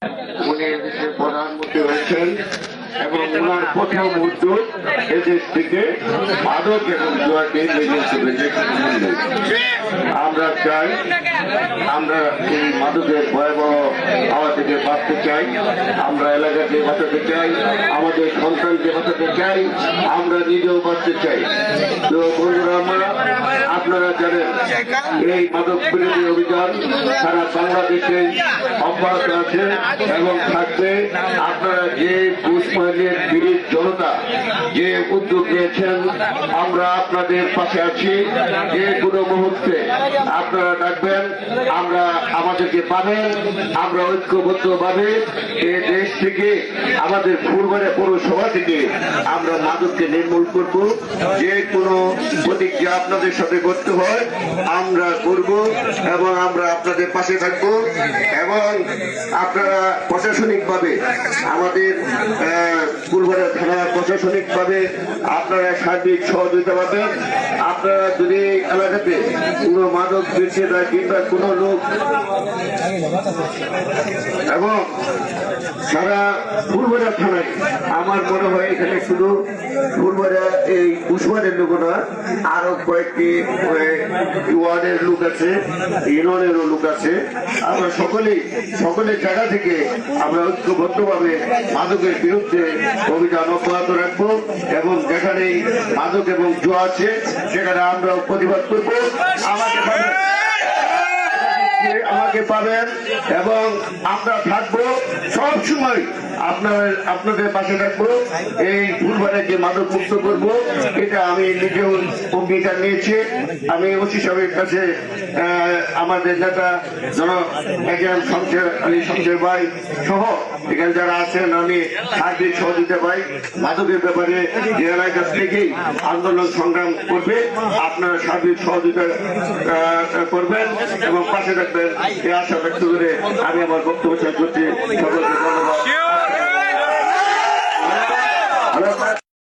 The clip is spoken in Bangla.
উনি দেশের প্রধানমন্ত্রী হয়েছেন এবং ওনার প্রথম উদ্যোগ এদেশ থেকে মাদক এবং জুয়াকে আমরা চাই আমরা এই মাদকের ভয়াবহ হাওয়া থেকে বাঁচতে চাই, আমরা এলাকাকে বাঁচাতে চাই, আমাদের সন্তানকে বাঁচাতে চাই, আমরা নিজেও বাঁচতে চাই। তো বন্ধুরা আপনারা জানেন এই মাদক বিরোধী অভিযান সারা বাংলাদেশে অব্যাহত আছে এবং থাকবে। আপনারা যে পুষ্পায়নের পীড়িত জনতা যে উদ্যোগ নিয়েছেন আমরা আপনাদের পাশে আছি। যে কোনো মুহূর্তে আপনারা ডাকবেন, আমরা আমাদেরকে পাবেন। আমরা ঐক্যবদ্ধভাবে এই দেশ থেকে আমাদের ফুলবাড়িয়া পৌরসভা থেকে আমরা মাদককে নির্মূল করব। যে কোনো প্রতিজ্ঞা আপনাদের সাথে করতে হয় আমরা করব এবং আমরা আপনাদের পাশে থাকব। এবং আপনারা প্রশাসনিকভাবে আমাদের ফুলবাড়িয়া থানা প্রশাসনিকভাবে আপনারা সার্বিক সহযোগিতা পাবেন। আপনারা যদি এলাকাতে কোনো মাদক বিক্রেতা কিংবা কোনো লোক এবং সারা ফুলবাড়িয়া থানায় আমার মনে হয় এখানে শুধু ফুলবাড়িয়া এই উসমানের লোক না, আরো কয়েকটি ওয়ার্ডের লোক আছে, ইউনিয়নেরও লোক আছে। আমরা সকলের জায়গা থেকে আমরা ঐক্যবদ্ধভাবে মাদকের বিরুদ্ধে অভিযান অব্যাহত রাখবো এবং যেখানে মাদক এবং জুয়া আছে সেখানে আমরা প্রতিবাদ করবো। আমাকে পাবেন এবং আমরা থাকবো সব সময় আপনাদের পাশে থাকবো। এই ফুলবাড়িয়াকে মাদক মুক্ত করবো, এটা আমি নিজেও অঙ্গীকার নিয়েছি। আমি ওসি সাহেবের কাছে আমাদের নেতা একজন শমশের আলী শমশের ভাই সহ এখানে যারা আছেন আমি সার্বিক সহযোগিতা পাই। মাদকের ব্যাপারে যে এলাকা থেকেই আন্দোলন সংগ্রাম করবে আপনারা সার্বিক সহযোগিতা করবেন এবং পাশে থাকবেন এই আশা ব্যক্ত করে আমি আমার বক্তব্য শেষ করছি। সকলকে ধন্যবাদ।